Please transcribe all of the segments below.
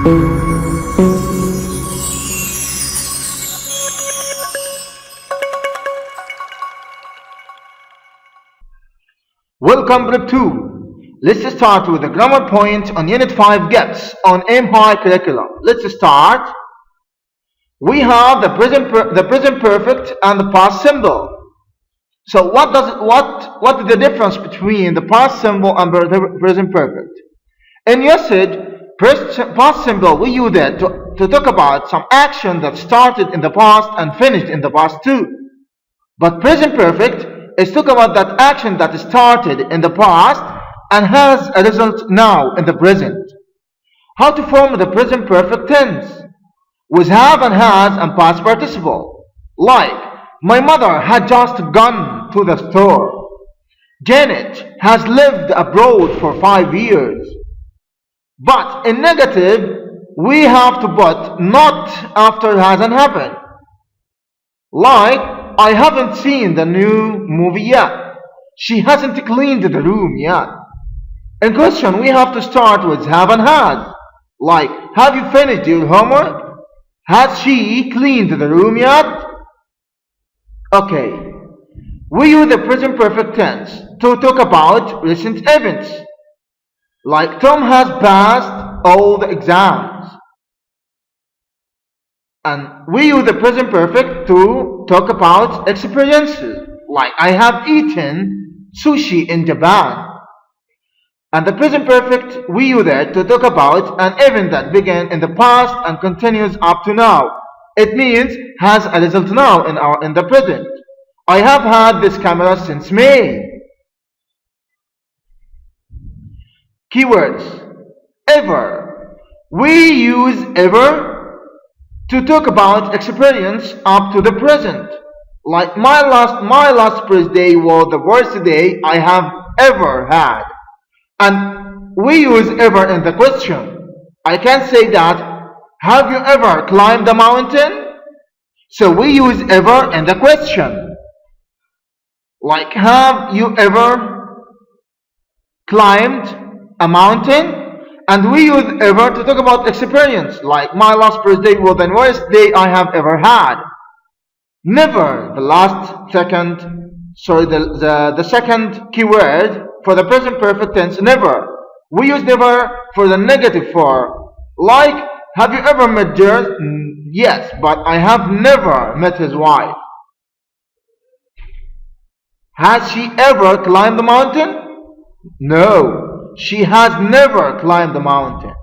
Welcome Group 2. Let's start with the grammar point on Unit 5 gets on Aim High curriculum. Let's start. We have the present perfect and the past simple. So what is the difference between the past simple and the present perfect? In usage, past simple we use it to talk about some action that started in the past and finished in the past too. But present perfect is talk about that action that started in the past and has a result now in the present. How to form the present perfect tense? With have and has and past participle. Like, my mother had just gone to the store. Janet has lived abroad for 5 years. But in negative, we have to put not after hasn't happened. Like, I haven't seen the new movie yet. She hasn't cleaned the room yet. In question, we have to start with have and has. Like, have you finished your homework? Has she cleaned the room yet? Okay. We use the present perfect tense to talk about recent events. Like, Tom has passed all the exams. And we use the present perfect to talk about experiences. Like, I have eaten sushi in Japan. And the present perfect we use it to talk about an event that began in the past and continues up to now. It means has a result now in the present. I have had this camera since May. Keywords. Ever. We use ever to talk about experience up to the present. Like, my last birthday was the worst day I have ever had. And we use ever in the question. I can say that, have you ever climbed a mountain? So we use ever in the question. Like, have you ever climbed a mountain? And we use ever to talk about experience. Like, my last birthday was the worst day I have ever had. Never, the second keyword for the present perfect tense, never. We use never for the negative form. Like, have you ever met Jared? Yes, but I have never met his wife. Has she ever climbed the mountain? No, she has never climbed the mountain.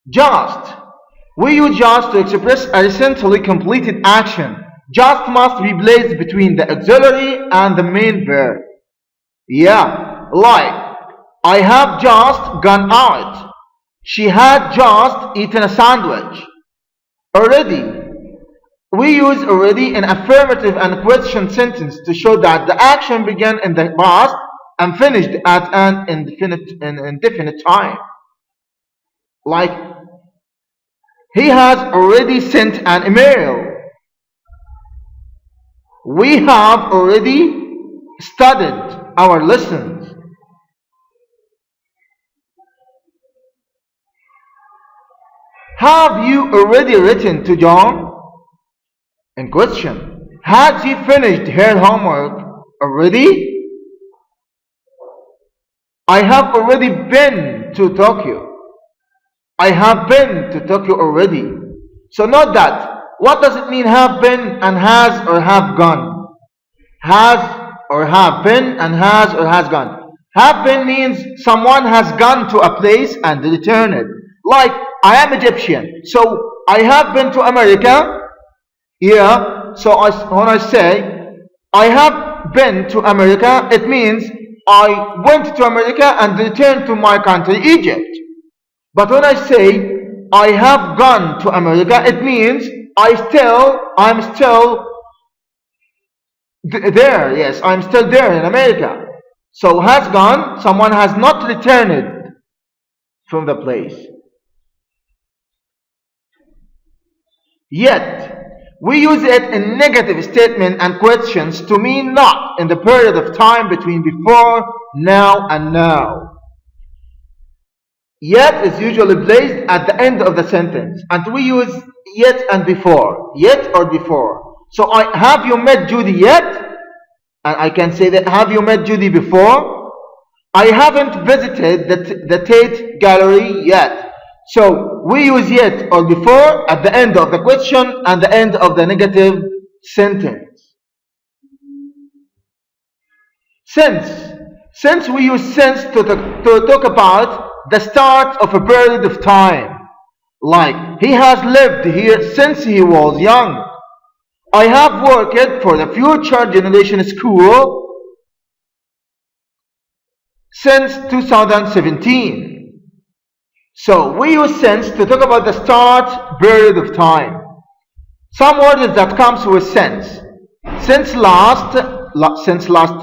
Just. We use just to express a recently completed action. Just must be placed between the auxiliary and the main verb. Yeah, like, I have just gone out. She had just eaten a sandwich. Already. We use already in affirmative and question sentence to show that the action began in the past and finished at an indefinite time. Like, he has already sent an email. We have already studied our lessons. Have you already written to John? In question, has she finished her homework already? I have already been to Tokyo. I have been to Tokyo already. So note that. What does it mean have been and has or have gone? Has or have been and has or has gone. Have been means someone has gone to a place and returned. Like, I am Egyptian, so I have been to America. Yeah, so when I say I have been to America, it means I went to America and returned to my country, Egypt. But when I say I have gone to America, it means I'm still there. Yes, I'm still there in America. So has gone, someone has not returned from the place. Yet, we use it in negative statement and questions to mean not in the period of time between before, now, and now. Yet is usually placed at the end of the sentence, and we use yet and before. Yet or before. So have you met Judy yet? And I can say that, have you met Judy before? I haven't visited the Tate Gallery yet. So we use yet or before at the end of the question and the end of the negative sentence. Since we use since to talk about the start of a period of time. Like, he has lived here since he was young. I have worked for the future generation school since 2017. So we use since to talk about the start period of time. Some words that comes with since. Since last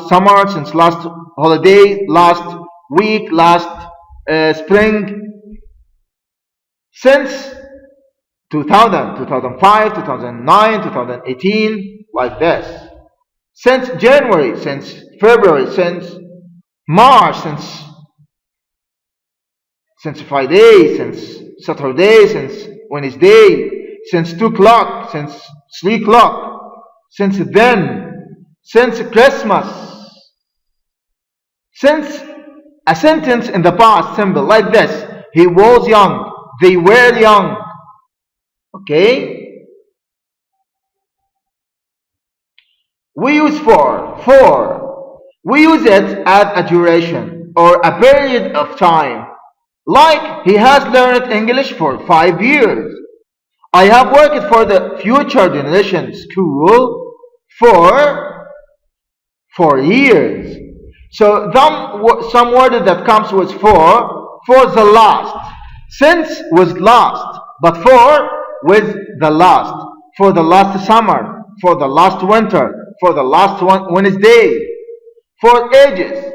summer, since last holiday, last week, last spring. Since 2000, 2005, 2009, 2018, like this. Since January, since February, since March, since Friday, since Saturday, since Wednesday, since 2 o'clock, since 3 o'clock, since then, since Christmas, since a sentence in the past simple, like this. He was young, they were young. Okay? We use for. We use it as a duration or a period of time. Like, he has learned English for 5 years. I have worked for the future generation school for 4 years. So some word that comes with for the last. Since was last, but for with the last. For the last summer, for the last winter, for the last Wednesday, for ages,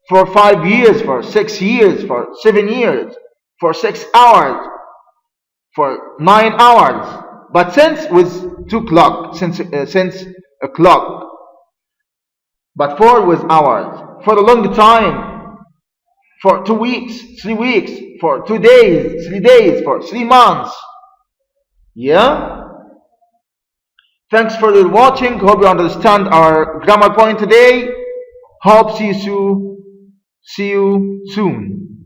for 5 years, for 6 years, for 7 years, for 6 hours, for 9 hours. But since was 2 o'clock, since o'clock. But for was hours. For a long time, for 2 weeks, 3 weeks, for 2 days, 3 days, for 3 months. Yeah? Thanks for your watching. Hope you understand our grammar point today. Hope see you soon.